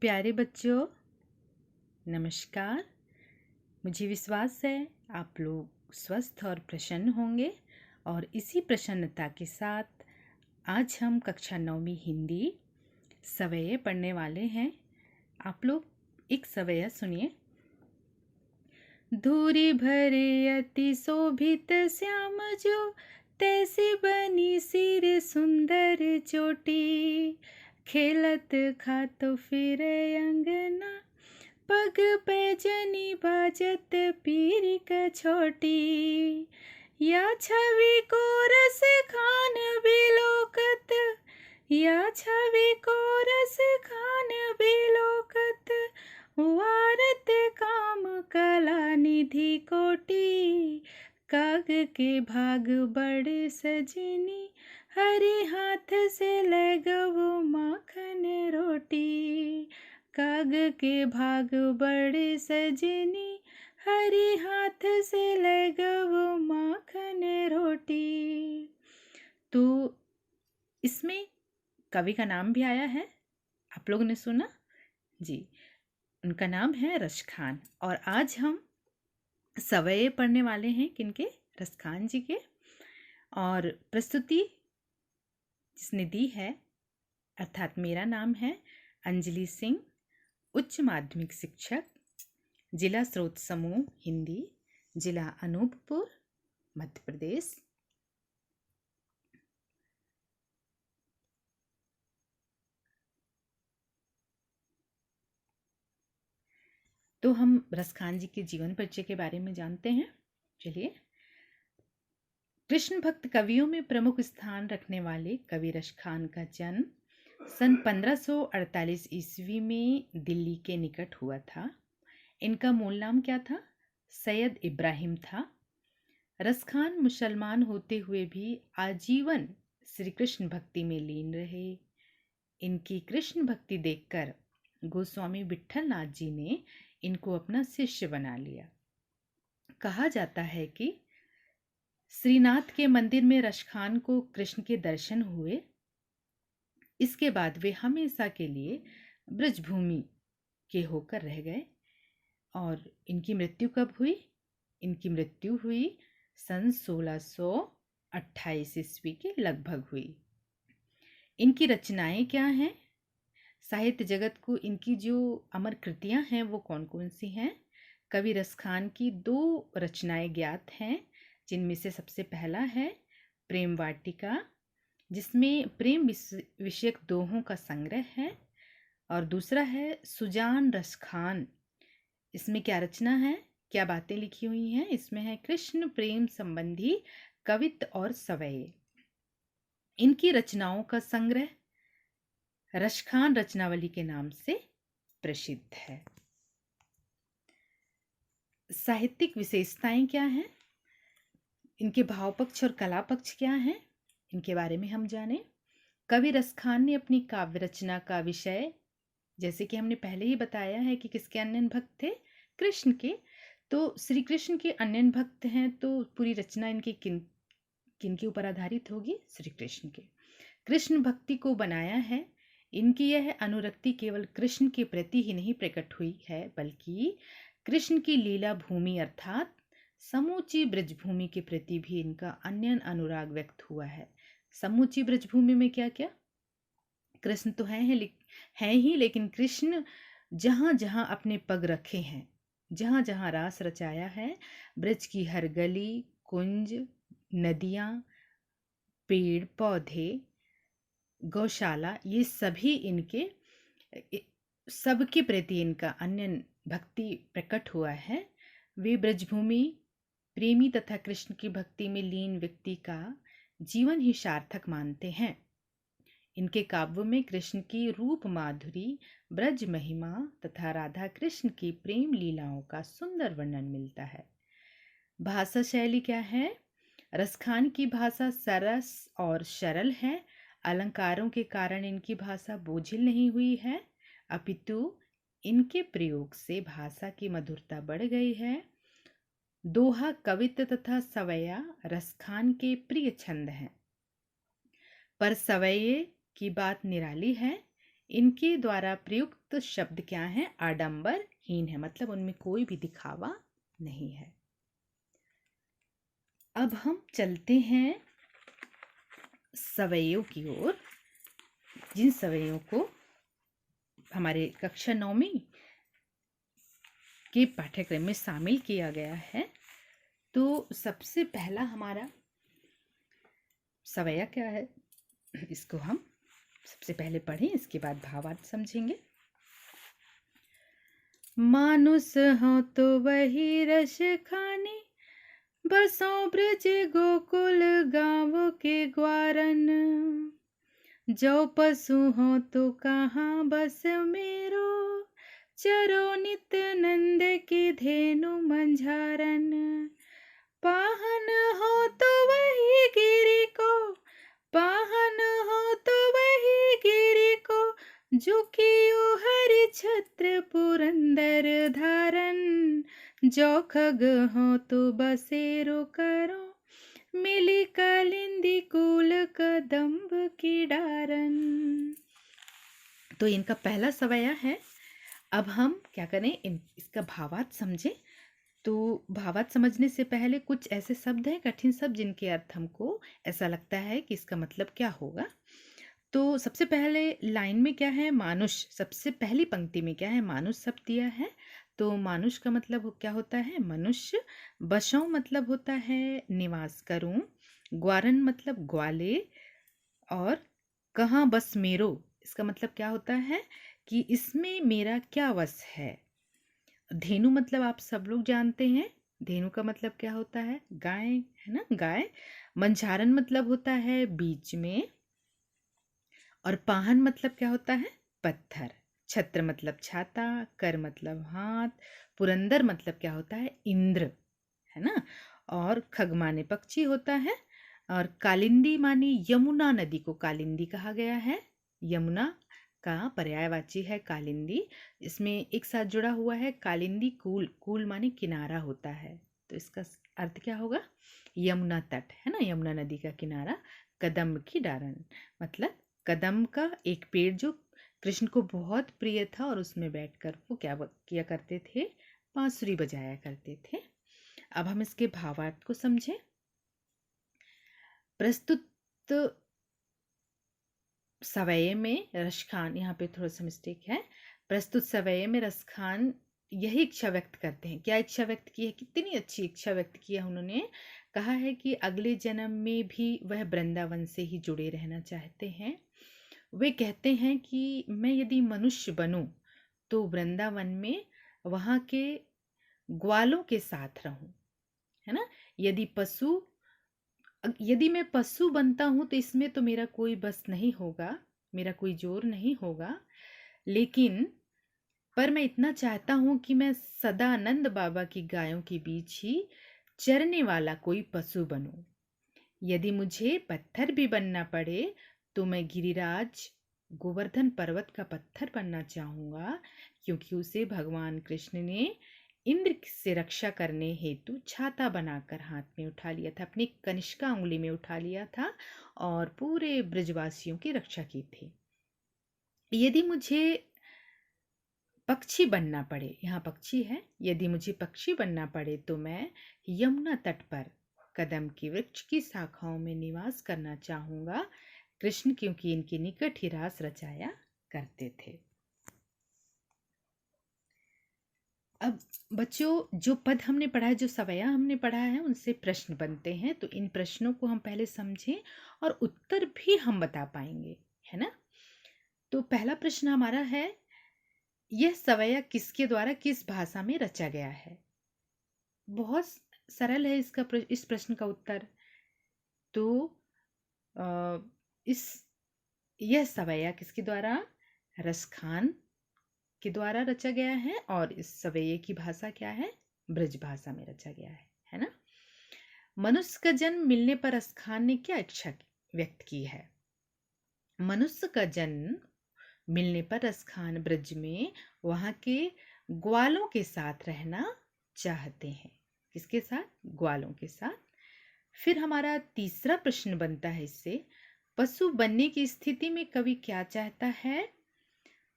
प्यारे बच्चों, नमस्कार। मुझे विश्वास है आप लोग स्वस्थ और प्रसन्न होंगे और इसी प्रसन्नता के साथ आज हम कक्षा 9वीं हिंदी सवयें पढ़ने वाले हैं। आप लोग एक सवय्या सुनिए। धूरी भरे अति शोभित श्याम जो, तैसी बनी सिर सुंदर चोटी। खेलत खातो फिरे अंगना, पग पैजनी बाजत पीर क छोटी। या छवि को रस खान बिलोकत, या छवि को रस खान बिलोकत। वारत काम कला निधि कोटि, काग के भाग बड़े सजनी। हरि हाथ से लगवो माखन रोटी। काग के भाग बड़े सजनी, हरि हाथ से लगवो माखन रोटी। तो इसमें कवि का नाम भी आया है, आप लोगों ने सुना जी। उनका नाम है रसखान। और आज हम सवयें पढ़ने वाले हैं किनके? रसखान जी के। और प्रस्तुति जिसने दी है अर्थात मेरा नाम है अंजलि सिंह, उच्च माध्यमिक शिक्षक, जिला स्रोत समूह हिंदी, जिला अनूपपुर, मध्य प्रदेश। तो हम रसखान जी के जीवन परिचय के बारे में जानते हैं। चलिए। कृष्ण भक्त कवियों में प्रमुख स्थान रखने वाले कवि रसखान का जन्म सन 1548 ईस्वी में दिल्ली के निकट हुआ था। इनका मूल नाम क्या था? सैयद इब्राहिम था। रसखान मुसलमान होते हुए भी आजीवन श्री कृष्ण भक्ति में लीन रहे। इनकी कृष्ण भक्ति देखकर गोस्वामी विट्ठल नाथ जी ने इनको अपना शिष्य बना लिया। कहा जाता है कि श्रीनाथ के मंदिर में रसखान को कृष्ण के दर्शन हुए। इसके बाद वे हमेशा के लिए ब्रजभूमि के होकर रह गए। और इनकी मृत्यु कब हुई? इनकी मृत्यु हुई सन 1628 ईस्वी के लगभग हुई। इनकी रचनाएं क्या हैं? साहित्य जगत को इनकी जो अमर कृतियां हैं वो कौन कौन सी हैं? कवि रसखान की 2 रचनाएं ज्ञात हैं, जिनमें से सबसे पहला है प्रेम वाटिका, जिसमें प्रेम विषयक दोहों का संग्रह है। और दूसरा है सुजान रसखान। इसमें क्या रचना है, क्या बातें लिखी हुई हैं? इसमें है कृष्ण प्रेम संबंधी कवित्त और सवयें। इनकी रचनाओं का संग्रह रसखान रचनावली के नाम से प्रसिद्ध है। साहित्यिक विशेषताएं क्या हैं? इनके भाव पक्ष और कला पक्ष क्या हैं? इनके बारे में हम जानें। कवि रसखान ने अपनी काव्य रचना का विषय, जैसे कि हमने पहले ही बताया है कि किसके अन्य भक्त थे? कृष्ण के। तो श्री कृष्ण के अन्य भक्त हैं, तो पूरी रचना इनकी किन के ऊपर आधारित होगी? श्री कृष्ण के। कृष्ण भक्ति को बनाया है। इनकी यह अनुरक्ति केवल कृष्ण के प्रति ही नहीं प्रकट हुई है, बल्कि कृष्ण की लीला भूमि अर्थात समूची ब्रजभूमि के प्रति भी इनका अन्य अनुराग व्यक्त हुआ है। समूची ब्रजभूमि में क्या क्या? कृष्ण तो हैं ही, लेकिन कृष्ण जहाँ जहाँ अपने पग रखे हैं, जहाँ जहाँ रास रचाया है, ब्रज की हर गली, कुंज, नदियाँ, पेड़ पौधे, गौशाला, ये सभी इनके सबके प्रति इनका अन्य भक्ति प्रकट हुआ है। वे ब्रजभूमि प्रेमी तथा कृष्ण की भक्ति में लीन व्यक्ति का जीवन ही सार्थक मानते हैं। इनके काव्यों में कृष्ण की रूप माधुरी, ब्रज महिमा तथा राधा कृष्ण की प्रेम लीलाओं का सुंदर वर्णन मिलता है। भाषा शैली क्या है? रसखान की भाषा सरस और सरल है। अलंकारों के कारण इनकी भाषा बोझिल नहीं हुई है, अपितु इनके प्रयोग से भाषा की मधुरता बढ़ गई है। दोहा, कवित्त तथा सवैया रसखान के प्रिय छंद हैं। पर सवैये की बात निराली है। इनके द्वारा प्रयुक्त शब्द क्या है? आडंबरहीन है, मतलब उनमें कोई भी दिखावा नहीं है। अब हम चलते हैं सवैयों की ओर, जिन सवैयों को हमारे कक्षा 9वीं के पाठ्यक्रम में शामिल किया गया है। तो सबसे पहला हमारा सवैया क्या है, इसको हम सबसे पहले पढ़ें, इसके बाद भावार्थ समझेंगे। मानुष हो तो वही रस खाने, बसों ब्रज गोकुल गाँव के ग्वारन। जो पशु हो तो कहाँ बस मेरो, चरो नित नंद की धेनु मंझारन। पाहन हो तो वही गिरी को, पाहन हो तो वही गिरी को, झुकियो हरि छत्र पुरंदर धारन। जो खग हो तो बसेरो करो, मिली कालिंदी कुल कदम्ब की डारन। तो इनका पहला सवैया है। अब हम क्या करें, इसका भावार्थ समझें। तो भावार्थ समझने से पहले कुछ ऐसे शब्द हैं, कठिन शब्द, जिनके अर्थ हमको ऐसा लगता है कि इसका मतलब क्या होगा। तो सबसे पहले लाइन में क्या है? मानुष। सबसे पहली पंक्ति में क्या है? मानुष शब्द दिया है। तो मानुष का मतलब क्या होता है? मनुष्य। बसों मतलब होता है निवास करूं। ग्वारन मतलब ग्वाले। और कहाँ बस मेरो, इसका मतलब क्या होता है कि इसमें मेरा क्या वश है। धेनु मतलब आप सब लोग जानते हैं, धेनु का मतलब क्या होता है? गाय, है ना, गाय। मंझारन मतलब होता है बीच में। और पाहन मतलब क्या होता है? पत्थर। छत्र मतलब छाता। कर मतलब हाथ। पुरंदर मतलब क्या होता है? इंद्र, है ना। और खग माने पक्षी होता है। और कालिंदी माने यमुना नदी को कालिंदी कहा गया है। यमुना का पर्यायवाची है कालिंदी। इसमें एक साथ जुड़ा हुआ है कालिंदी कूल, कूल माने किनारा होता है। तो इसका अर्थ क्या होगा? यमुना तट, है ना, यमुना नदी का किनारा। कदम्ब की डारन मतलब कदम्ब का एक पेड़ जो कृष्ण को बहुत प्रिय था, और उसमें बैठकर वो क्या किया करते थे? बांसुरी बजाया करते थे। अब हम इसके भावार्थ को समझें। प्रस्तुत सवैये में रसखान, यहाँ पे थोड़ा सा मिस्टेक है। प्रस्तुत सवैये में रसखान यही इच्छा व्यक्त करते हैं। क्या इच्छा व्यक्त की है? कितनी अच्छी इच्छा व्यक्त की है उन्होंने। कहा है कि अगले जन्म में भी वह वृंदावन से ही जुड़े रहना चाहते हैं। वे कहते हैं कि मैं यदि मनुष्य बनूं तो वृंदावन में वहाँ के ग्वालों के साथ रहूं, है ना। यदि मैं पशु बनता हूं तो इसमें तो मेरा कोई बस नहीं होगा, मेरा कोई जोर नहीं होगा। लेकिन पर मैं इतना चाहता हूं कि मैं सदानंद बाबा की गायों के बीच ही चरने वाला कोई पशु बनूं। यदि मुझे पत्थर भी बनना पड़े तो मैं गिरिराज गोवर्धन पर्वत का पत्थर बनना चाहूंगा, क्योंकि उसे भगवान कृष्ण ने इंद्र से रक्षा करने हेतु छाता बनाकर हाथ में उठा लिया था, अपनी कनिष्का उंगली में उठा लिया था, और पूरे ब्रजवासियों की रक्षा की थी। यदि मुझे पक्षी बनना पड़े, यहाँ पक्षी है, यदि मुझे पक्षी बनना पड़े तो मैं यमुना तट पर कदम के वृक्ष की शाखाओं में निवास करना चाहूंगा, कृष्ण क्योंकि इनके निकट ही रास रचाया करते थे। अब बच्चों, जो पद हमने पढ़ा है, जो सवैया हमने पढ़ा है, उनसे प्रश्न बनते हैं। तो इन प्रश्नों को हम पहले समझें और उत्तर भी हम बता पाएंगे, है ना। तो पहला प्रश्न हमारा है, यह सवैया किसके द्वारा किस भाषा में रचा गया है? बहुत सरल है इस प्रश्न का उत्तर। तो इस यह सवैया किसके द्वारा? रसखान के द्वारा रचा गया है, और इस सवैये की भाषा क्या है? ब्रज भाषा में रचा गया है ना। मनुष्य का जन्म मिलने पर रसखान ने क्या इच्छा व्यक्त की है? मनुष्य का जन्म मिलने पर रसखान ब्रज में वहां के ग्वालों के साथ रहना चाहते हैं। किसके साथ? ग्वालों के साथ। फिर हमारा तीसरा प्रश्न बनता है इससे, पशु बनने की स्थिति में कवि क्या चाहता है?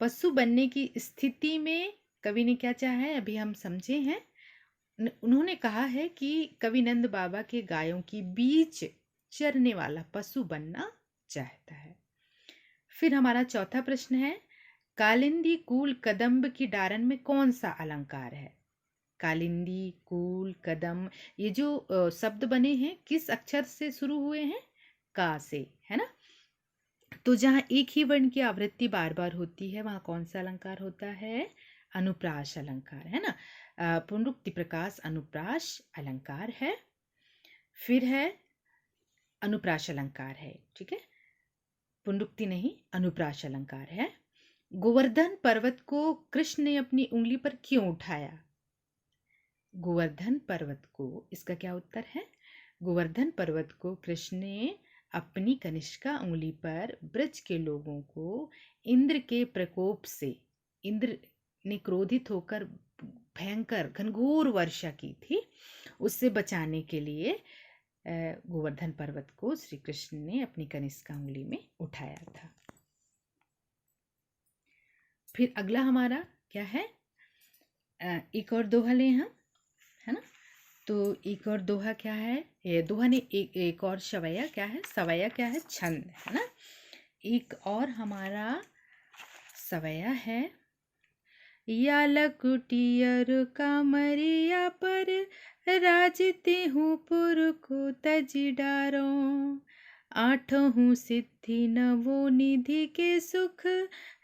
पशु बनने की स्थिति में कवि ने क्या चाहा है अभी हम समझे हैं। उन्होंने कहा है कि कवि नंद बाबा के गायों की बीच चरने वाला पशु बनना चाहता है। फिर हमारा चौथा प्रश्न है, कालिंदी कूल कदम्ब की डारन में कौन सा अलंकार है? कालिंदी कूल कदम, ये जो शब्द बने हैं किस अक्षर से शुरू हुए हैं? का से, है ना। तो जहाँ एक ही वर्ण की आवृत्ति बार बार होती है वहाँ कौन सा अलंकार होता है? अनुप्रास अलंकार, है ना। पुनरुक्ति प्रकाश अनुप्रास अलंकार है। फिर है अनुप्रास अलंकार है, ठीक है, पुनरुक्ति नहीं, अनुप्रास अलंकार है। गोवर्धन पर्वत को कृष्ण ने अपनी उंगली पर क्यों उठाया? गोवर्धन पर्वत को, इसका क्या उत्तर है? गोवर्धन पर्वत को कृष्ण ने अपनी कनिष्का उंगली पर ब्रज के लोगों को इंद्र के प्रकोप से, इंद्र ने क्रोधित होकर भयंकर घनघोर वर्षा की थी, उससे बचाने के लिए गोवर्धन पर्वत को श्री कृष्ण ने अपनी कनिष्का उंगली में उठाया था। फिर अगला हमारा क्या है, एक और दोहा लें हम, है ना। तो एक और दोहा क्या है, ये दोहा ने एक और सवैया क्या है, सवैया क्या है, छंद, है ना। एक और हमारा सवैया है, या लकुटियर कामरिया पर राजते हूँ पुर को तजी डारो, आठों सिद्धि नवो निधि के सुख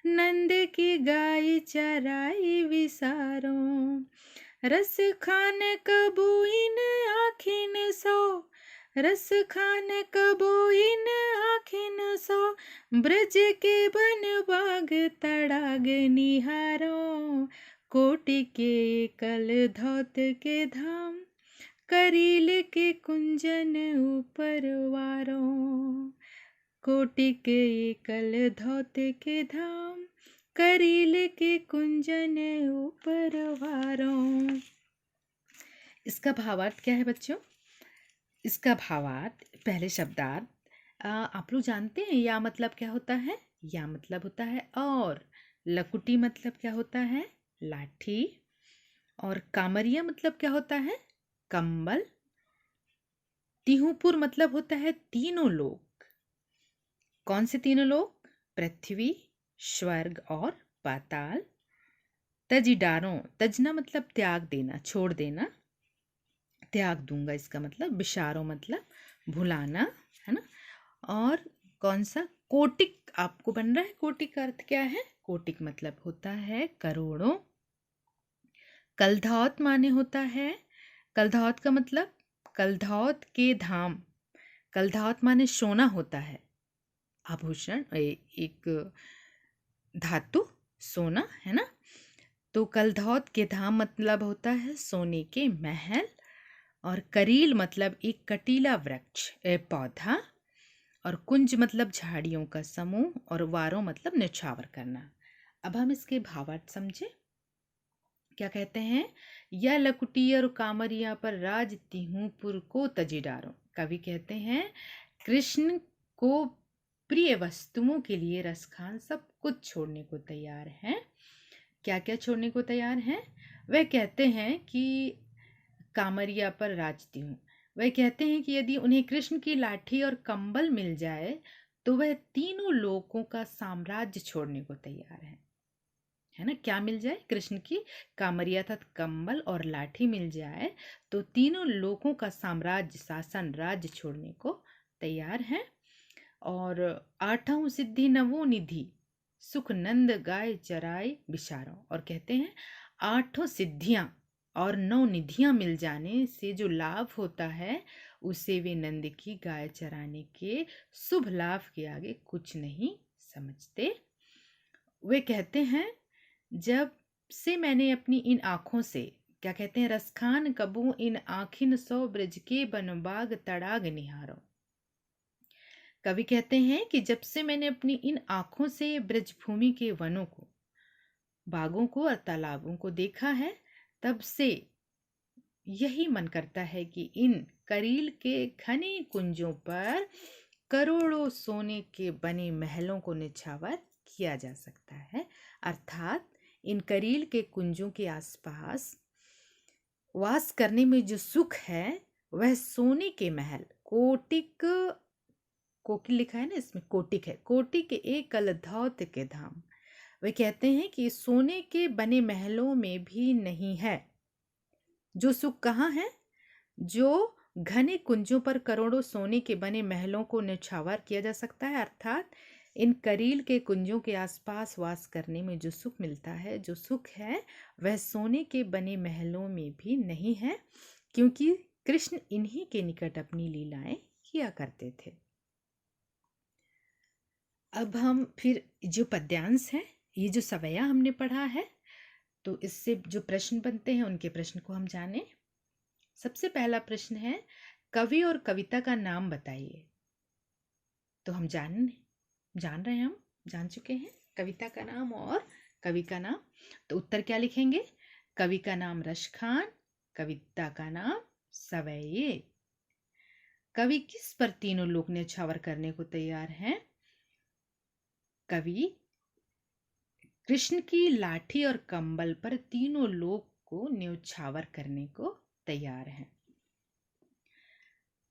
नंद की गाय चराई विसारो, रस खान कबू इन आखिन सो, रस खान कबो इन आखिन सो, ब्रज के बन बाग तड़ाग निहारो, कोटि के कल धौत के धाम, करील के कुंजन ऊपर वारो, कोटि के कल धौत के धाम, करील के कुंजन ऊपर वारो। इसका भावार्थ क्या है बच्चों? इसका भावार्थ, पहले शब्दार्थ आप लोग जानते हैं, या मतलब क्या होता है? या मतलब होता है और, लकुटी मतलब क्या होता है? लाठी, और कामरिया मतलब क्या होता है? कंबल, तिहुपुर मतलब होता है तीनों लोक। कौन से तीनों लोक? पृथ्वी, स्वर्ग और पाताल। तजिडारों, तजना मतलब त्याग देना, छोड़ देना, त्याग दूंगा इसका मतलब। विशारो मतलब भुलाना, है ना। और कौन सा? कोटिक आपको बन रहा है। कोटिक का अर्थ क्या है? कोटिक मतलब होता है करोड़ों। कलधौत माने होता है, कलधौत का मतलब कलधौत के धाम, कलधौत माने सोना होता है, आभूषण, एक धातु, सोना, है ना। तो कलधौत के धाम मतलब होता है सोने के महल। और करील मतलब एक कटीला वृक्ष, पौधा। और कुंज मतलब झाड़ियों का समूह। और वारो मतलब न्यौछावर करना। अब हम इसके भावार्थ समझे। क्या कहते हैं? या लकुटी और कामरिया पर राज तिहूपुर को तजीडारो। कवि कहते हैं कृष्ण को प्रिय वस्तुओं के लिए रसखान सब कुछ छोड़ने को तैयार हैं। क्या क्या छोड़ने को तैयार हैं? वह कहते हैं कि कामरिया पर राजती हूँ। वह कहते हैं कि यदि उन्हें कृष्ण की लाठी और कंबल मिल जाए तो वह तीनों लोकों का साम्राज्य छोड़ने को तैयार है ना। क्या मिल जाए? कृष्ण की कामरिया तथा कंबल और लाठी मिल जाए तो तीनों लोकों का साम्राज्य, शासन, राज्य छोड़ने को तैयार है। और आठों सिद्धि नवो निधि, सुख नंद गाय चराय विचारो। और कहते हैं आठों सिद्धियां और 9 निधियां मिल जाने से जो लाभ होता है उसे वे नंद की गाय चराने के शुभ लाभ के आगे कुछ नहीं समझते। वे कहते हैं जब से मैंने अपनी इन आँखों से, क्या कहते हैं, रसखान कबू इन आँखिन सो ब्रज के बनबाग तड़ाग निहारो। कवि कहते हैं कि जब से मैंने अपनी इन आँखों से ब्रजभूमि के वनों को, बागों को और तालाबों को देखा है, तब से यही मन करता है कि इन करील के घने कुंजों पर करोड़ों सोने के बने महलों को निछावर किया जा सकता है। अर्थात इन करील के कुंजों के आसपास वास करने में जो सुख है वह सोने के महल कोटिक, कोकिल लिखा है ना इसमें, कोटिक है, कोटि के एक अलधौत के धाम। वे कहते हैं कि सोने के बने महलों में भी नहीं है। जो सुख कहाँ है? जो घने कुंजों पर करोड़ों सोने के बने महलों को न्यौछावर किया जा सकता है। अर्थात इन करील के कुंजों के आसपास वास करने में जो सुख मिलता है, जो सुख है, वह सोने के बने महलों में भी नहीं है, क्योंकि कृष्ण इन्हीं के निकट अपनी लीलाएं किया करते थे। अब हम फिर जो पद्यांश है, ये जो सवैया हमने पढ़ा है, तो इससे जो प्रश्न बनते हैं उनके प्रश्न को हम जानें। सबसे पहला प्रश्न है, कवि और कविता का नाम बताइए। तो हम जान रहे हैं, हम जान चुके हैं कविता का नाम और कवि का नाम। तो उत्तर क्या लिखेंगे? कवि का नाम रसखान, कविता का नाम सवैये। कवि किस पर तीनों लोग न्यौछावर करने को तैयार हैं? कवि कृष्ण की लाठी और कंबल पर तीनों लोग को न्यौछावर करने को तैयार हैं।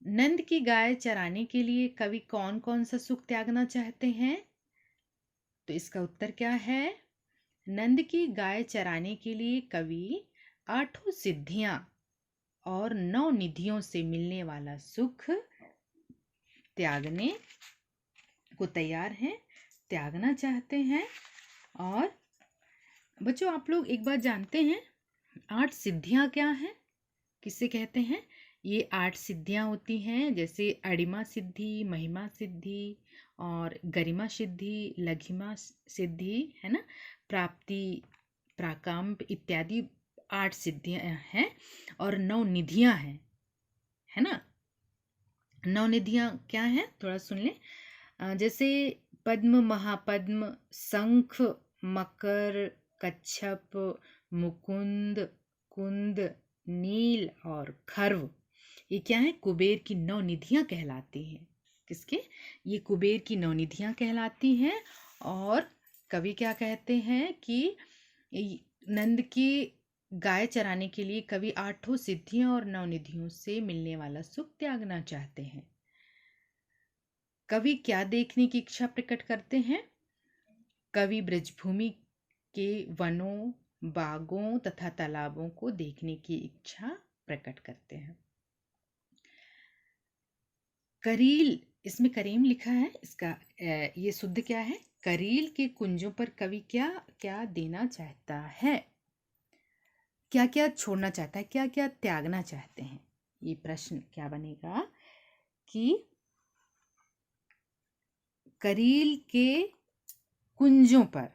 नंद की गाय चराने के लिए कवि कौन कौन सा सुख त्यागना चाहते हैं? तो इसका उत्तर क्या है? नंद की गाय चराने के लिए कवि 8 सिद्धियां और 9 निधियों से मिलने वाला सुख त्यागने को तैयार हैं, त्यागना चाहते हैं। और बच्चों, आप लोग एक बात जानते हैं, 8 सिद्धियां क्या हैं, किसे कहते हैं? ये 8 सिद्धियां होती हैं, जैसे अणिमा सिद्धि, महिमा सिद्धि और गरिमा सिद्धि, लघिमा सिद्धि, है ना, प्राप्ति, प्राकाम्प इत्यादि 8 सिद्धियां हैं और 9 निधियां हैं, है ना। 9 निधियां क्या हैं, थोड़ा सुन लें। जैसे पद्म, महापद्म, शंख, मकर, कच्छप, मुकुंद, कुंद, नील और खर्व, ये क्या है? कुबेर की 9 निधियां कहलाती हैं। किसके? ये कुबेर की 9 निधियां कहलाती हैं। और कवि क्या कहते हैं कि नंद की गाय चराने के लिए कवि 8 सिद्धियों और 9 निधियों से मिलने वाला सुख त्यागना चाहते हैं। कवि क्या देखने की इच्छा प्रकट करते हैं? कवि ब्रजभूमि के वनों, बागों तथा तालाबों को देखने की इच्छा प्रकट करते हैं। करील, इसमें करीम लिखा है, इसका ये शुद्ध क्या है? करील के कुंजों पर कवि क्या क्या देना चाहता है, क्या क्या छोड़ना चाहता है, क्या क्या त्यागना चाहते हैं? ये प्रश्न क्या बनेगा कि करील के कुंजों पर,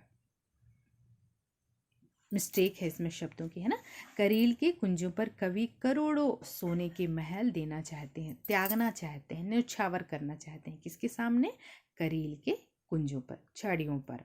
मिस्टेक है इसमें शब्दों की, है ना। करील के कुंजों पर कवि करोड़ों सोने के महल देना चाहते हैं, त्यागना चाहते हैं, न्यौछावर करना चाहते हैं। किसके सामने? करील के कुंजों पर, छड़ियों पर।